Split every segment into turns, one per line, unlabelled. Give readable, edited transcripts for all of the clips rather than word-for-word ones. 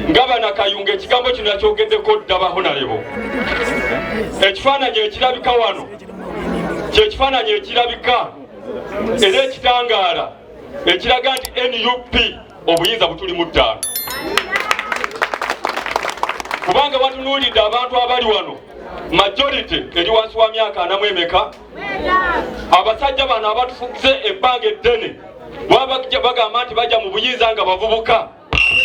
ngaba nakayunga ekigambo kino yakyogeddeko dda bahonalebo. Ekifaananyi ekirabika wano kyekifaananyi ekirabika era ekitangaala ekiraga nti NUP obuyinza butuli mu ttaano. Kubanga batunuulidde abantu abali wano majority eri wansi wa myaka 40 abasajja bano abatufugize ebbanga eddene bagamba nti bajja mu buyinza nga bavubuka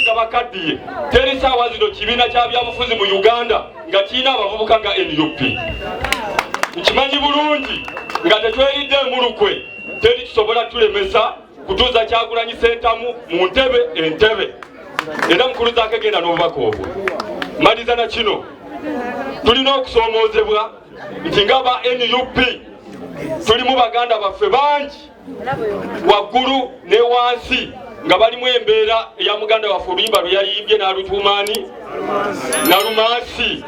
nga bakaddiye. Teri saawa zino kibiina kya byabufuzi mu Uganda nga kirina abavubuka nga NUP. Nkimanyi bulungi nga tetweridde emulukwe teri kisobola tulemesa kutuuza Kyagulanyi Ssentamu mu entebe era mukuluzaako egenda n'obubaka obwo. Maliza na kino tulina okusoomoozebwa nti ngaba NUP tulimu baganda baffe bangi waggulu ne wansi nga balimu embeera eya muganda waffe oluyimba lwe yayimbye n'alutuumaani nalumaasi.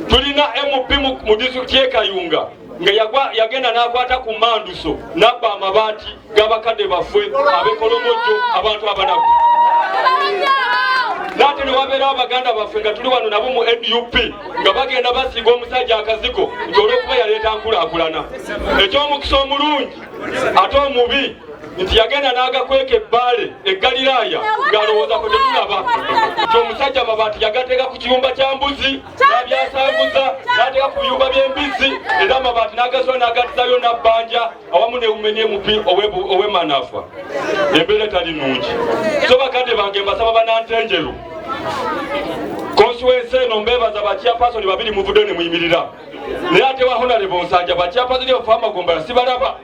Tulina MP mu disitulikiti y'e Kayunga nga yagenda n'akwata ku manduso n'abba amabaati g'abakadde baffe ab'ekolomojjo abantu abanaku. Nate ne wabeera abaganda baffe nga tuli wano nabo mu NUP nga bagenda basiga omusajja akazigo nti olw'okuba yaleeta nkulaakulana. Eky'omukisa omulungi ate omubi nti yagenda n'agakweka ebbaale eGaliraaya ng'alowooza ko tetulaba nti omusajja amabaati yagateeka ku kiyumba kya mbuzi n'abyasanguza n'ateeka ku biyumba by'embizzi era amabaati n'agasula n'agatizayo n'abbanja awamu n'ewumenye mupi ow'emanafa. Embeera etali nnungi. So bakadde bange mbasaba banantenjeru konsuwensi eno mbeebaza bakyapasoni babiri muvudde ne muyimirira naye ate wahonalebo nsanja bakyapasoni bafe amagomba sibalaba.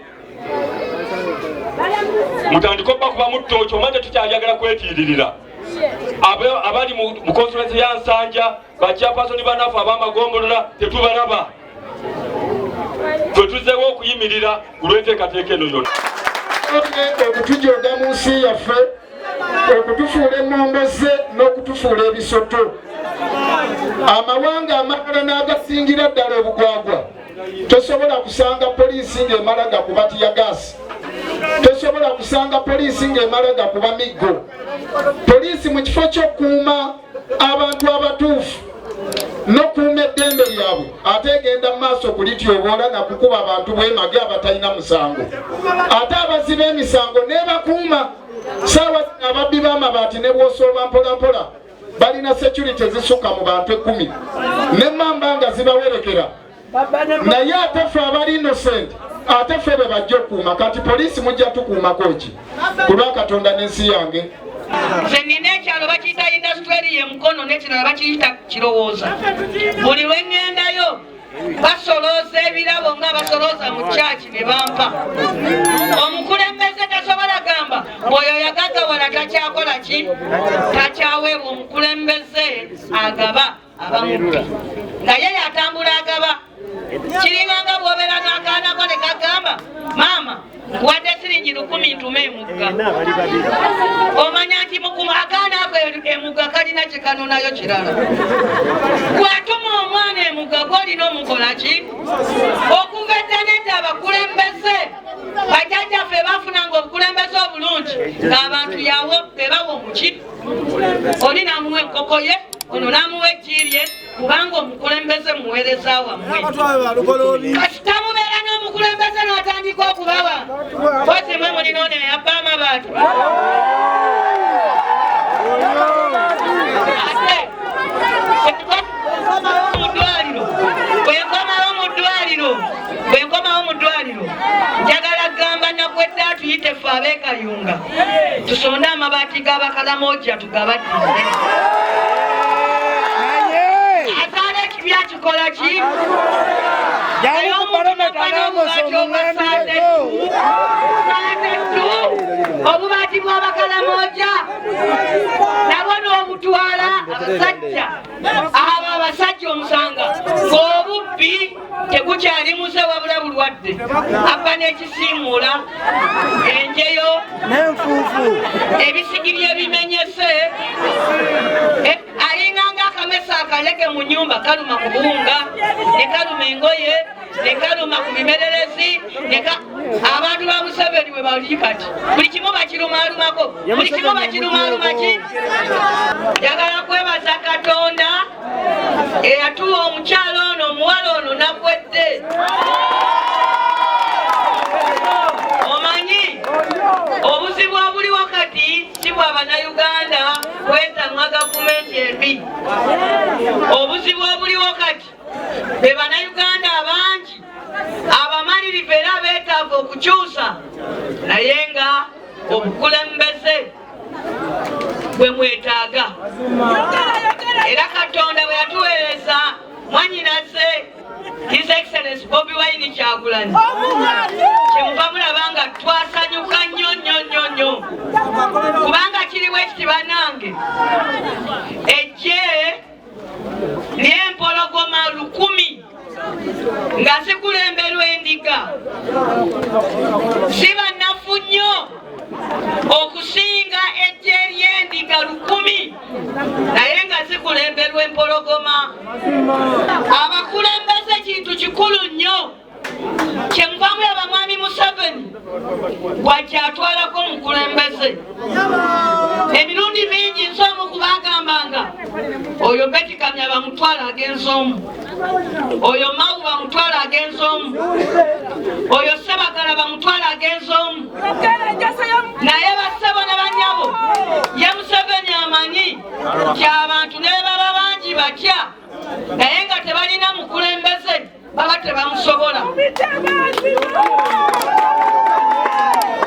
Mutandika okuba mu ttooki omanje tukyayagala kwetiiririra abali mu konsulensi ya Nsanja bakyapasoni banafu ab'amagombolola tetubalaba. Twe tuzzeewo okuyimirira olw'enteekateeka eno yonna
okutujooga mu nsi yaffe okutufuula emmomboze n'okutufuula ebisoto. Amawanga amalala n'agasingira ddala obugwagwa tosobola kusanga poliisi ng'emala gakuba tiyagaasi, tosobola kusanga poliisi ng'emala gakuba miggo. Poliisi mu kifo ky'okukuuma abantu abatuufu n'okuuma eddembe lyabwe ate egenda mu maaso kulityoboola na kukuba abantu bwemage abatalina musango. Ate abaziba emisango n'ebakuuma saawa ababbi b'amabaati ne bw'osooba mpolampola balina security ezisukka mu bantu 10 n'emmamba nga zibawerekera. Naye ate ffe abali innocent ate ffe be bajja okuuma. Kati poliisi mujja tukuumako ki ku lwa Katonda n'ensi yange?
Nze nina ekyalo bakiyita indasitule ye Mukono n'ekirala bakiyita Kirowooza. Buli lwe ŋŋendayo basolooza ebirabo nga basolooza mu kyaki ne bampa. Omukulembeze tasobola gamba oyo yagagawala takyakola ki takyaweebwa. Omukulembeze agaba abamubbi naye yatambula agaba. Kiringanga bw'obeera n'akaanako ne kagamba maama nkuwadde siringi 10 ntume emugga. Omanya nti akaana ako emugga kalina kyekanonayo kirala. Bw'atuma omwana emugga gw'olina omukola ki? Okuva edda nedda abakulembeze bajjajjaffe bafunanga obukulembeze obulungi ng'abantu yawo bebawa omuki. Oli n'amuwa enkoko ye ono n'amuwa eggi lye kubanga omukulembeze muweereza wammwe. Kati tamubeera n'omukulembeze n'atandika okubawa kozi mwe mulina ono eyabba amabaati. Ate bwe nkomawo mu ddwaliro njagala kugamba Nakweedde atuyite ffe ab'e Kayunga tusonde amabaati g'abakalamojja tugabaddize. Azaala ekibya kikola ki? Obubaati bw'abakalamojja nabwo n'obutwala abasajja abo abasajja omusanga ng'obubbi tegukyali muze wabula bulwadde abba n'ekisiimuula enjeyo ebisigiri ebimenyese ayinganga akamesa akaleke mu nyumba kaluma ku buwunga, ne kaluma engoye, ne kaluma ku bimererezi, abantu ba Museveni bwe bali kati buli kimu bakirumaalumako, buli kimu bakirumaaluma ki. Njagala kwebaza Katonda eyatuwa omukyalo ono omuwala ono Nakweedde. Omanyi obuzibu obuli wakati si bwa bannayuganda kwetamwa gavumenti embi. Obuzibu obuli wakati be bannayuganda abangi abamalirivu era beetaaga okukyusa, naye nga obukulembeze bwe mwetaaga. Era Katonda bwe yatuweereza mwanyinase His Excellency Bobi Wine Kyagulanyi, kyemuva mulaba nga twasanyuka nnyo kubanga kiriwo ekiti bannange ejje ly'empologoma 1,000 nga zikulemberwa endiga. Si bannafu nnyo okusinga ejje ly'endiga 1,000 naye nga zikulemberwa empologoma. Abakulembeze kintu kikulu nnyo kyemuva mulaba mwami Museveni bwakyatwalako omukulembeze. Emirundi mingi nsoomu kubagambanga oyo Betty Kamya bamutwala agenza omu, oyo Mawu bamutwala agenza omu, oyo Sebagala bamutwala agenza omu, naye bassebo ne bannyabo ye Museveni amanyi nti abantu ne baba bangi batya naye nga tebalina mukulembeze baba tebamusobola.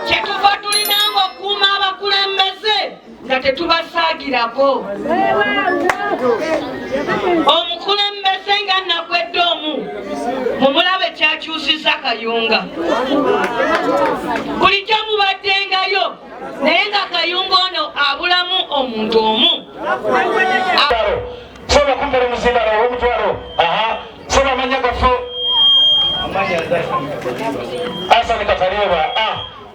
Kyetuva tulinanga okukuuma abakulembeze nga tetubasaagirako. Omukulembeze nga Nakweedde omu mumulabe kyakyusiza Kayunga. Bulijjo mubaddengayo naye nga Kayunga ono abulamu omuntu omu.
Soba kumbere muzindalo w'omutwalo. Soba amanya gaffe. Asani Katalieba.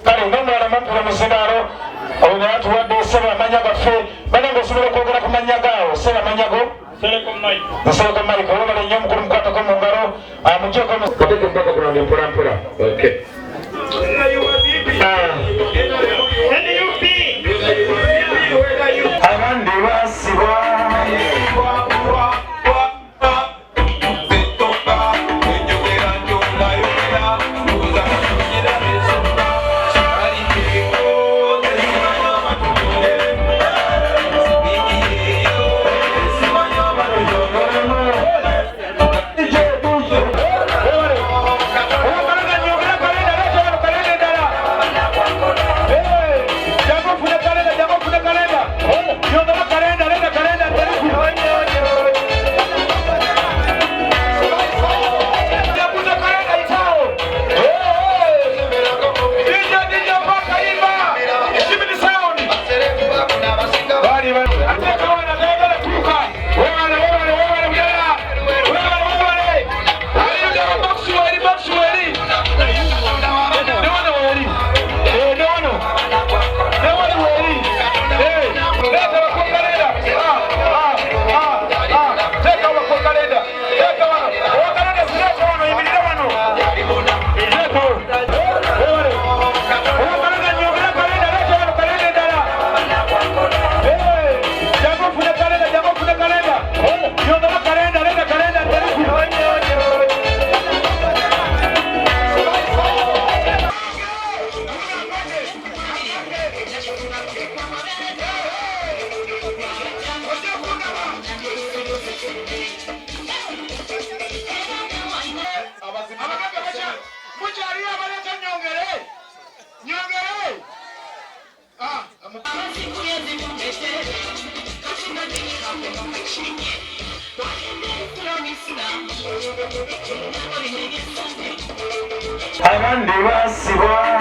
Kale ng'omulala mumpula muzindalo ono yatuwadde seba amanya gaffe. Banange osobola okwogera ku mannya gaawo. Seba amanya go? Nsereko Mike. Olwobala ennyo omukulu mukwatako mu ngalo. Mugyeko kateke mpaka kulanda mpolampola. Okay. NUP. Abandi basibwa. Abandi basibwa